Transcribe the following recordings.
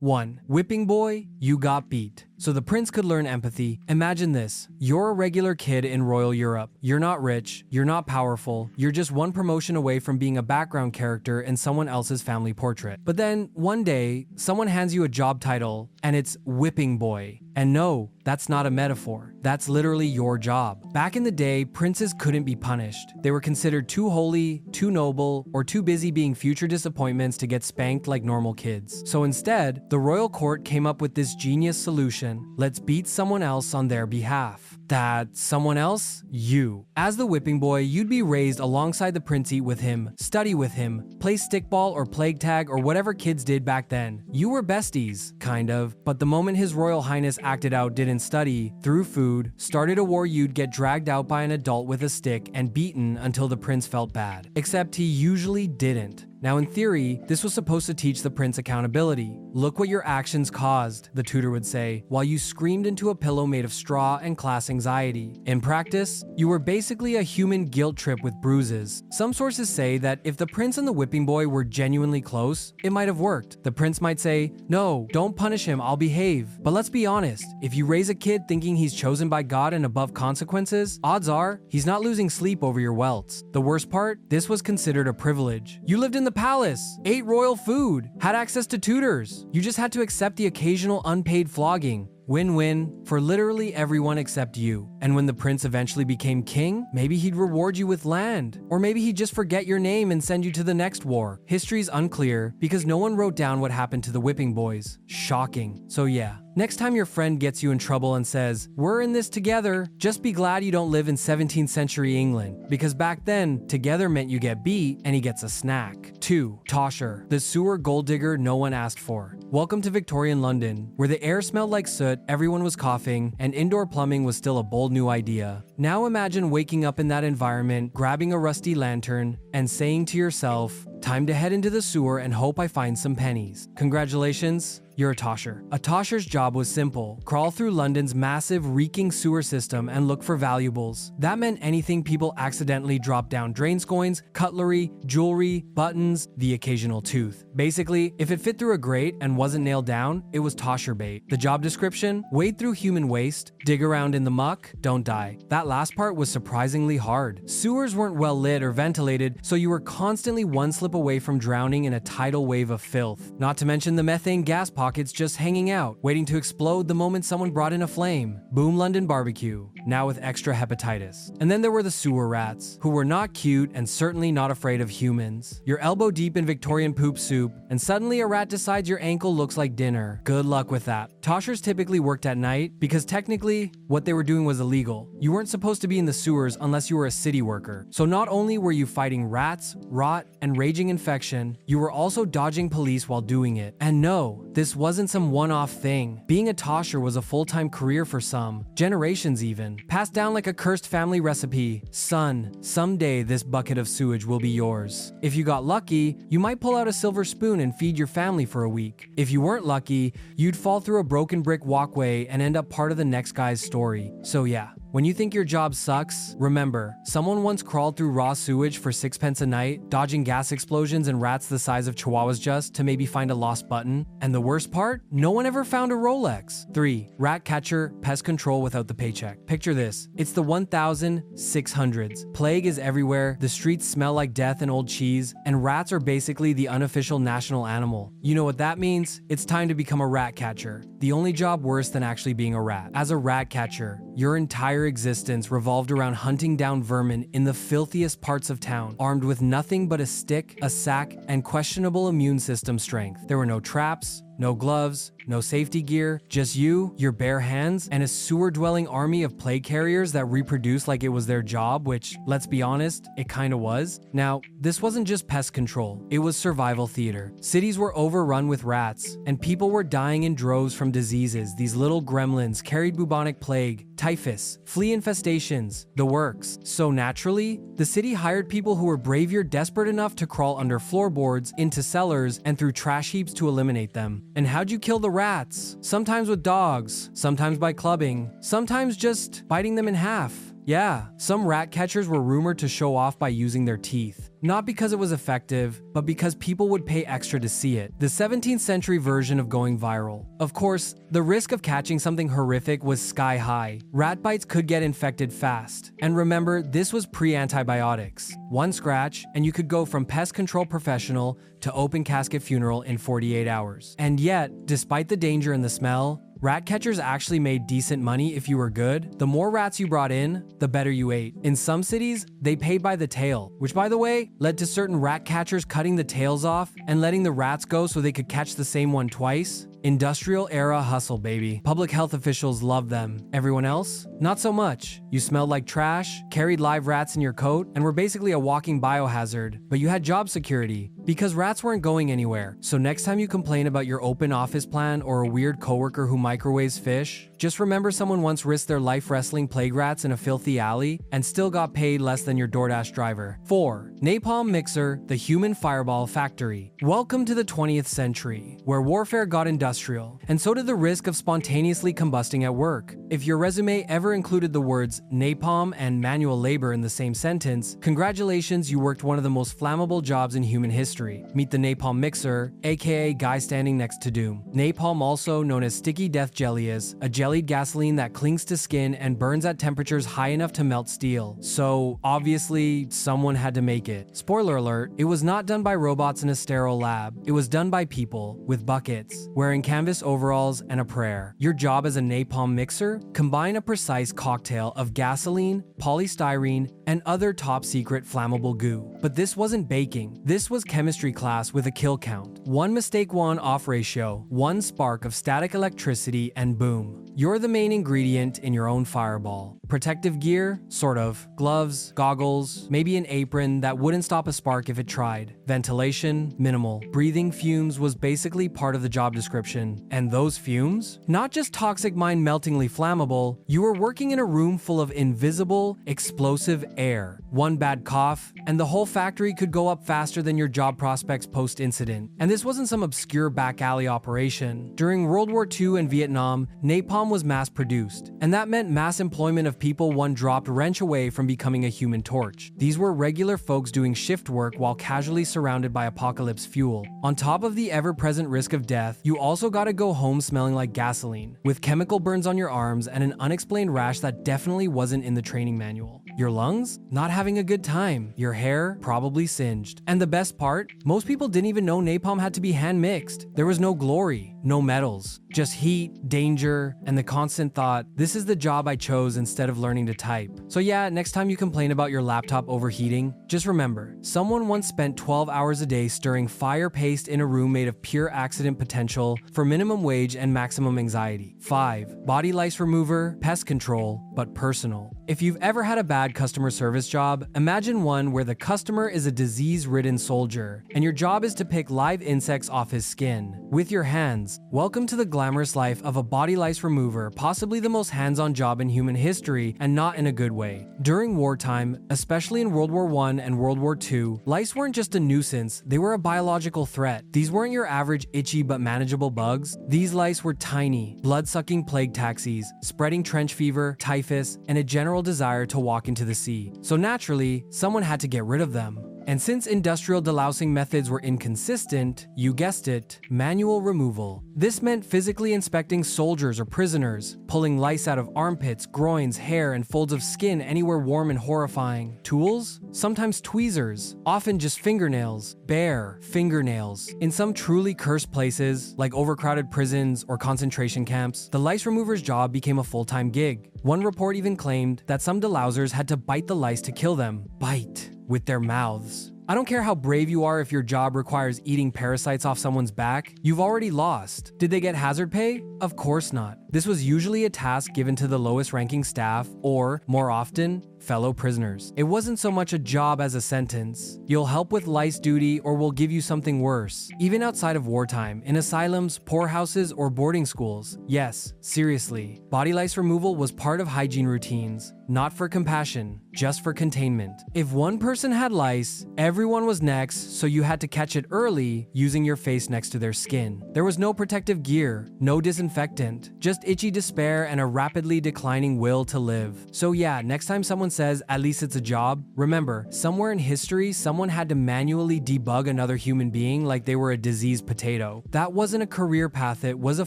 1. Whipping boy, you got beat. So the prince could learn empathy. Imagine this. You're a regular kid in royal Europe. You're not rich, you're not powerful, you're just one promotion away from being a background character in someone else's family portrait. But then, one day, someone hands you a job title, and it's whipping boy. And no, that's not a metaphor. That's literally your job. Back in the day, princes couldn't be punished. They were considered too holy, too noble, or too busy being future disappointments to get spanked like normal kids. So instead, the royal court came up with this genius solution. Let's beat someone else on their behalf. That someone else? You. As the whipping boy, you'd be raised alongside the prince, eat with him, study with him, play stickball or plague tag or whatever kids did back then. You were besties, kind of, but the moment His Royal Highness acted out, didn't study, threw food, started a war, you'd get dragged out by an adult with a stick and beaten until the prince felt bad. Except he usually didn't. Now in theory, this was supposed to teach the prince accountability. Look what your actions caused, the tutor would say, while you screamed into a pillow made of straw and class anxiety. In practice, you were basically a human guilt trip with bruises. Some sources say that if the prince and the whipping boy were genuinely close, it might have worked. The prince might say, "No, don't punish him, I'll behave." But let's be honest, if you raise a kid thinking he's chosen by God and above consequences, odds are he's not losing sleep over your welts. The worst part, this was considered a privilege. You lived in the palace, ate royal food, had access to tutors. You just had to accept the occasional unpaid flogging. Win-win for literally everyone except you. And when the prince eventually became king, maybe he'd reward you with land. Or maybe he'd just forget your name and send you to the next war. History's unclear because no one wrote down what happened to the whipping boys. Shocking. So yeah. Next time your friend gets you in trouble and says, "We're in this together," just be glad you don't live in 17th century England, because back then, together meant you get beat and he gets a snack. 2. Tosher, the sewer gold digger no one asked for. Welcome to Victorian London, where the air smelled like soot, everyone was coughing, and indoor plumbing was still a bold new idea. Now imagine waking up in that environment, grabbing a rusty lantern, and saying to yourself, "Time to head into the sewer and hope I find some pennies." Congratulations, you're a tosher. A tosher's job was simple. Crawl through London's massive, reeking sewer system and look for valuables. That meant anything people accidentally dropped down: drain coins, cutlery, jewelry, buttons, the occasional tooth. Basically, if it fit through a grate and wasn't nailed down, it was tosher bait. The job description? Wade through human waste, dig around in the muck, don't die. That last part was surprisingly hard. Sewers weren't well lit or ventilated, so you were constantly one slip away from drowning in a tidal wave of filth. Not to mention the methane gas pockets just hanging out, waiting to explode the moment someone brought in a flame. Boom London barbecue, now with extra hepatitis. And then there were the sewer rats, who were not cute and certainly not afraid of humans. You're elbow deep in Victorian poop soup, and suddenly a rat decides your ankle looks like dinner. Good luck with that. Toshers typically worked at night because technically, what they were doing was illegal. You weren't supposed to be in the sewers unless you were a city worker. So not only were you fighting rats, rot, and raging infection, you were also dodging police while doing it. And no, this wasn't some one-off thing. Being a tosher was a full-time career for some, generations even, passed down like a cursed family recipe. Son, someday this bucket of sewage will be yours. If you got lucky, you might pull out a silver spoon and feed your family for a week. If you weren't lucky, you'd fall through a broken brick walkway and end up part of the next guy's story. So yeah. When you think your job sucks, remember, someone once crawled through raw sewage for 6 pence a night, dodging gas explosions and rats the size of chihuahuas just to maybe find a lost button. And the worst part? No one ever found a Rolex. 3. Rat catcher, pest control without the paycheck. Picture this. It's the 1600s. Plague is everywhere, the streets smell like death and old cheese, and rats are basically the unofficial national animal. You know what that means? It's time to become a rat catcher. The only job worse than actually being a rat. As a rat catcher, your entire existence revolved around hunting down vermin in the filthiest parts of town, armed with nothing but a stick, a sack, and questionable immune system strength. There were no traps, no gloves, no safety gear, just you, your bare hands, and a sewer-dwelling army of plague carriers that reproduced like it was their job, which, let's be honest, it kinda was. Now, this wasn't just pest control, it was survival theater. Cities were overrun with rats, and people were dying in droves from diseases. These little gremlins carried bubonic plague, typhus, flea infestations, the works. So naturally, the city hired people who were brave yet desperate enough to crawl under floorboards, into cellars, and through trash heaps to eliminate them. And how'd you kill the rats? Sometimes with dogs, sometimes by clubbing, sometimes just biting them in half. Yeah, some rat catchers were rumored to show off by using their teeth. Not because it was effective, but because people would pay extra to see it. The 17th century version of going viral. Of course, the risk of catching something horrific was sky high. Rat bites could get infected fast. And remember, this was pre-antibiotics. One scratch, and you could go from pest control professional to open casket funeral in 48 hours. And yet, despite the danger and the smell, rat catchers actually made decent money if you were good. The more rats you brought in, the better you ate. In some cities, they paid by the tail, which by the way, led to certain rat catchers cutting the tails off and letting the rats go so they could catch the same one twice. Industrial era hustle, baby. Public health officials loved them. Everyone else? Not so much. You smelled like trash, carried live rats in your coat, and were basically a walking biohazard. But you had job security, because rats weren't going anywhere. So next time you complain about your open office plan or a weird coworker who microwaves fish, just remember someone once risked their life wrestling plague rats in a filthy alley and still got paid less than your DoorDash driver. 4. Napalm Mixer, the Human Fireball Factory. Welcome to the 20th century, where warfare got industrial, and so did the risk of spontaneously combusting at work. If your resume ever included the words napalm and manual labor in the same sentence, congratulations, you worked one of the most flammable jobs in human history. Meet the Napalm Mixer, aka guy standing next to doom. Napalm, also known as sticky death jelly, is a jellied gasoline that clings to skin and burns at temperatures high enough to melt steel. So obviously, someone had to make it. Spoiler alert, it was not done by robots in a sterile lab. It was done by people with buckets, wearing canvas overalls and a prayer. Your job as a napalm mixer? Combine a precise cocktail of gasoline, polystyrene, and other top secret flammable goo. But this wasn't baking. This was chemistry class with a kill count. One mistake, one off ratio, one spark of static electricity, and boom. You're the main ingredient in your own fireball. Protective gear? Sort of. Gloves, goggles, maybe an apron that wouldn't stop a spark if it tried. Ventilation? Minimal. Breathing fumes was basically part of the job description. And those fumes? Not just toxic, mind-meltingly flammable, you were working in a room full of invisible, explosive air. One bad cough, and the whole factory could go up faster than your job prospects post-incident. And this wasn't some obscure back alley operation. During World War II and Vietnam, napalm was mass-produced, and that meant mass employment of people one dropped wrench away from becoming a human torch. These were regular folks doing shift work while casually surrounded by apocalypse fuel. On top of the ever-present risk of death, you also gotta go home smelling like gasoline, with chemical burns on your arms and an unexplained rash that definitely wasn't in the training manual. Your lungs? Not having a good time. Your hair? Probably singed. And the best part? Most people didn't even know napalm had to be hand-mixed. There was no glory, no medals, just heat, danger, and the constant thought, this is the job I chose instead of learning to type. So yeah, next time you complain about your laptop overheating, just remember, someone once spent 12 hours a day stirring fire paste in a room made of pure accident potential for minimum wage and maximum anxiety. 5. Body lice remover, pest control, but personal. If you've ever had a bad customer service job, imagine one where the customer is a disease-ridden soldier, and your job is to pick live insects off his skin with your hands. Welcome to the glamorous life of a body lice remover, possibly the most hands-on job in human history, and not in a good way. During wartime, especially in World War I and World War II, lice weren't just a nuisance, they were a biological threat. These weren't your average itchy but manageable bugs. These lice were tiny, blood-sucking plague taxis, spreading trench fever, typhus, and a general desire to walk into the sea. So naturally, someone had to get rid of them. And since industrial delousing methods were inconsistent, you guessed it, manual removal. This meant physically inspecting soldiers or prisoners, pulling lice out of armpits, groins, hair, and folds of skin anywhere warm and horrifying. Tools? Sometimes tweezers, often just fingernails, bare fingernails. In some truly cursed places, like overcrowded prisons or concentration camps, the lice remover's job became a full-time gig. One report even claimed that some delousers had to bite the lice to kill them. Bite. With their mouths. I don't care how brave you are if your job requires eating parasites off someone's back, you've already lost. Did they get hazard pay? Of course not. This was usually a task given to the lowest ranking staff or, more often, fellow prisoners. It wasn't so much a job as a sentence. You'll help with lice duty or we'll give you something worse. Even outside of wartime, in asylums, poorhouses, or boarding schools. Yes, seriously, body lice removal was part of hygiene routines. Not for compassion, just for containment. If one person had lice, everyone was next, so you had to catch it early using your face next to their skin. There was no protective gear, no disinfectant, just itchy despair and a rapidly declining will to live. So yeah, next time someone someone says, at least it's a job, remember, somewhere in history, someone had to manually debug another human being like they were a diseased potato. That wasn't a career path, it was a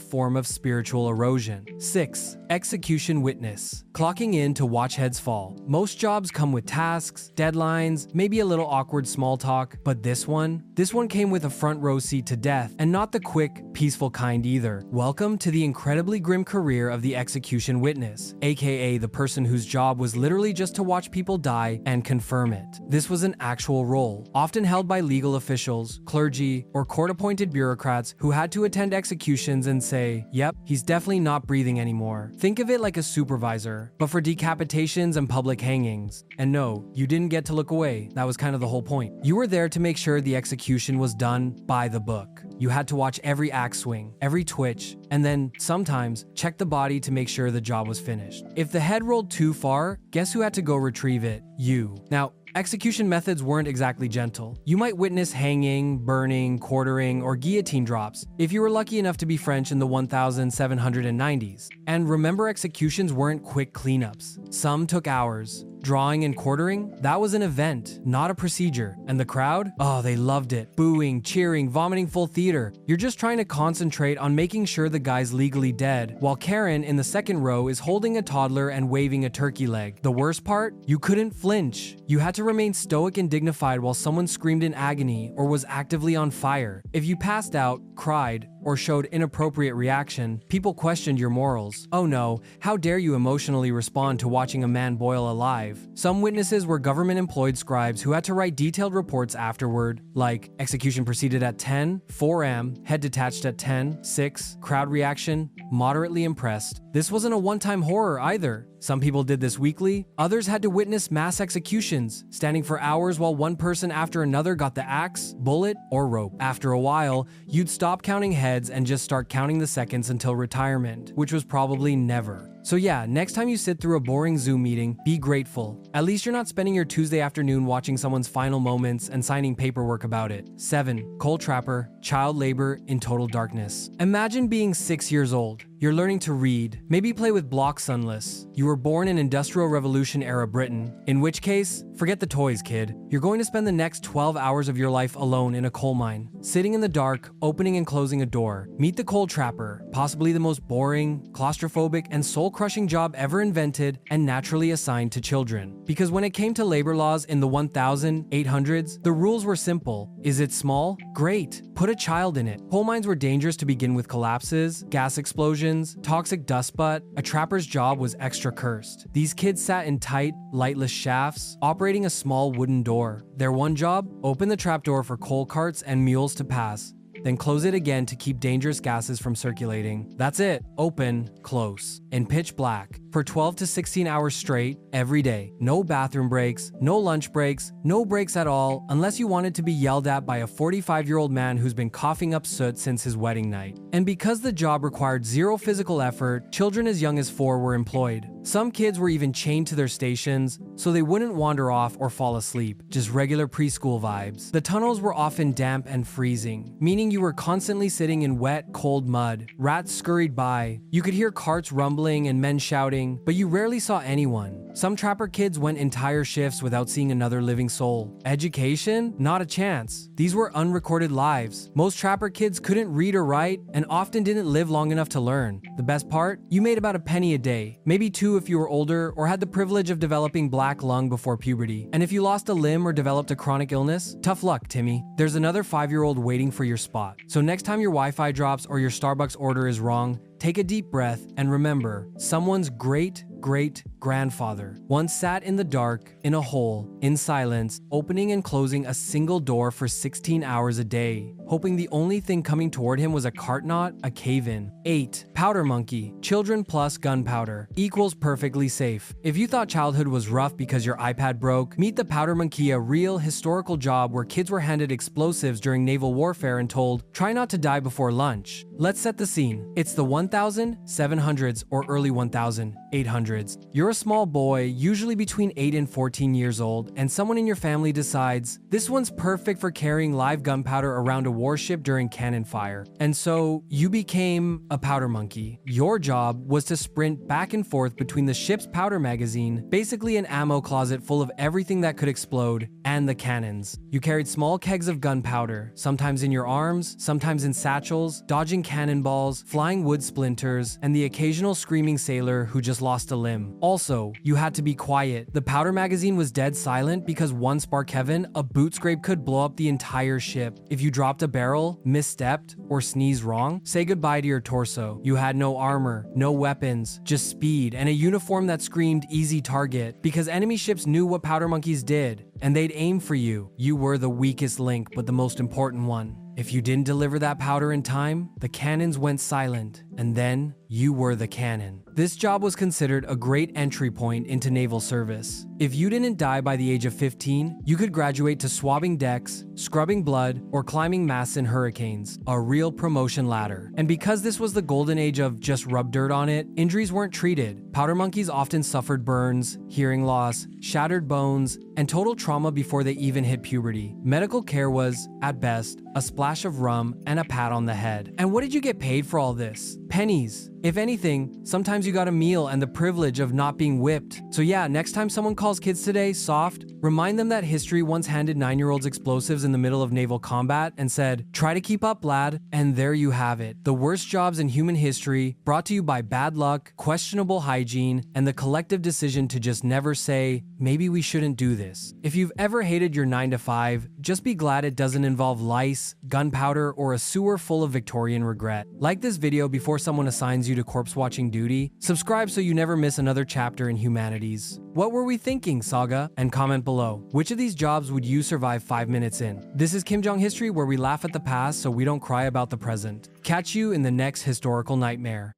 form of spiritual erosion. 6. Execution witness. Clocking in to watch heads fall. Most jobs come with tasks, deadlines, maybe a little awkward small talk, but this one came with a front row seat to death, and not the quick, peaceful kind either. Welcome to the incredibly grim career of the execution witness, aka the person whose job was literally just to watch people die and confirm it. This was an actual role, often held by legal officials, clergy, or court-appointed bureaucrats who had to attend executions and say, yep, he's definitely not breathing anymore. Think of it like a supervisor, but for decapitations and public hangings. And no, you didn't get to look away. That was kind of the whole point. You were there to make sure the execution was done by the book. You had to watch every axe swing, every twitch, and then, sometimes, check the body to make sure the job was finished. If the head rolled too far, guess who had to go retrieve it? You. Now, execution methods weren't exactly gentle. You might witness hanging, burning, quartering, or guillotine drops if you were lucky enough to be French in the 1790s. And remember, executions weren't quick cleanups. Some took hours. Drawing and quartering? That was an event, not a procedure. And the crowd? Oh, they loved it. Booing, cheering, vomiting full theater. You're just trying to concentrate on making sure the guy's legally dead, while Karen in the second row is holding a toddler and waving a turkey leg. The worst part? You couldn't flinch. You had to remain stoic and dignified while someone screamed in agony or was actively on fire. If you passed out, cried, or showed inappropriate reaction, people questioned your morals. Oh no, how dare you emotionally respond to watching a man boil alive? Some witnesses were government-employed scribes who had to write detailed reports afterward, like execution proceeded at 10, 4 am, head detached at 10, 6, crowd reaction, moderately impressed. This wasn't a one-time horror either. Some people did this weekly, others had to witness mass executions, standing for hours while one person after another got the axe, bullet, or rope. After a while, you'd stop counting heads and just start counting the seconds until retirement, which was probably never. So yeah, next time you sit through a boring Zoom meeting, be grateful. At least you're not spending your Tuesday afternoon watching someone's final moments and signing paperwork about it. 7. Coal trapper, child labor in total darkness. Imagine being 6 years old. You're learning to read, maybe play with block sunless. You were born in Industrial Revolution era Britain, in which case, forget the toys, kid. You're going to spend the next 12 hours of your life alone in a coal mine, sitting in the dark, opening and closing a door. Meet the coal trapper, possibly the most boring, claustrophobic, and soul-crushing job ever invented and naturally assigned to children. Because when it came to labor laws in the 1800s, the rules were simple. Is it small? Great. Put a child in it. Coal mines were dangerous to begin with: collapses, gas explosions, toxic dust, but a trapper's job was extra cursed. These kids sat in tight, lightless shafts, operating a small wooden door. Their one job? Open the trapdoor for coal carts and mules to pass, then close it again to keep dangerous gases from circulating. That's it. Open, close. In pitch black. For 12 to 16 hours straight, every day. No bathroom breaks, no lunch breaks, no breaks at all, unless you wanted to be yelled at by a 45-year-old man who's been coughing up soot since his wedding night. And because the job required zero physical effort, children as young as 4 were employed. Some kids were even chained to their stations so they wouldn't wander off or fall asleep. Just regular preschool vibes. The tunnels were often damp and freezing, meaning you were constantly sitting in wet, cold mud. Rats scurried by. You could hear carts rumbling and men shouting, but you rarely saw anyone. Some trapper kids went entire shifts without seeing another living soul. Education? Not a chance. These were unrecorded lives. Most trapper kids couldn't read or write and often didn't live long enough to learn. The best part? You made about a penny a day, maybe 2 if you were older or had the privilege of developing black lung before puberty. And if you lost a limb or developed a chronic illness, tough luck, Timmy. There's another 5-year-old waiting for your spot. So next time your Wi-Fi drops or your Starbucks order is wrong, take a deep breath and remember, someone's great-great-grandfather once sat in the dark, in a hole, in silence, opening and closing a single door for 16 hours a day, hoping the only thing coming toward him was a cart knot, a cave-in. 8. Powder monkey, children plus gunpowder, equals perfectly safe. If you thought childhood was rough because your iPad broke, meet the powder monkey, a real historical job where kids were handed explosives during naval warfare and told, try not to die before lunch. Let's set the scene. It's the 1700s or early 1800s. 1800s. You're a small boy, usually between 8 and 14 years old, and someone in your family decides, this one's perfect for carrying live gunpowder around a warship during cannon fire. And so, you became a powder monkey. Your job was to sprint back and forth between the ship's powder magazine, basically an ammo closet full of everything that could explode, and the cannons. You carried small kegs of gunpowder, sometimes in your arms, sometimes in satchels, dodging cannonballs, flying wood splinters, and the occasional screaming sailor who just lost a limb. Also, you had to be quiet. The powder magazine was dead silent because one spark, Kevin, a boot scrape could blow up the entire ship. If you dropped a barrel, misstepped, or sneezed wrong, say goodbye to your torso. You had no armor, no weapons, just speed, and a uniform that screamed easy target, because enemy ships knew what powder monkeys did, and they'd aim for you. You were the weakest link, but the most important one. If you didn't deliver that powder in time, the cannons went silent, and then you were the cannon. This job was considered a great entry point into naval service. If you didn't die by the age of 15, you could graduate to swabbing decks, scrubbing blood, or climbing masts in hurricanes, a real promotion ladder. And because this was the golden age of just rub dirt on it, injuries weren't treated. Powder monkeys often suffered burns, hearing loss, shattered bones, and total trauma before they even hit puberty. Medical care was, at best, a splash of rum and a pat on the head. And what did you get paid for all this? Pennies. If anything, sometimes you got a meal and the privilege of not being whipped. So yeah, next time someone calls kids today soft, remind them that history once handed 9-year-olds explosives in the middle of naval combat and said, try to keep up, lad. And there you have it. The worst jobs in human history, brought to you by bad luck, questionable hygiene, and the collective decision to just never say, maybe we shouldn't do this. If you've ever hated your 9 to 5, just be glad it doesn't involve lice, gunpowder, or a sewer full of Victorian regret. Like this video before someone assigns you to corpse watching duty. Subscribe so you never miss another chapter in humanities. What were we thinking, Saga? And comment below. Which of these jobs would you survive 5 minutes in? This is Jong History, where we laugh at the past so we don't cry about the present. Catch you in the next historical nightmare.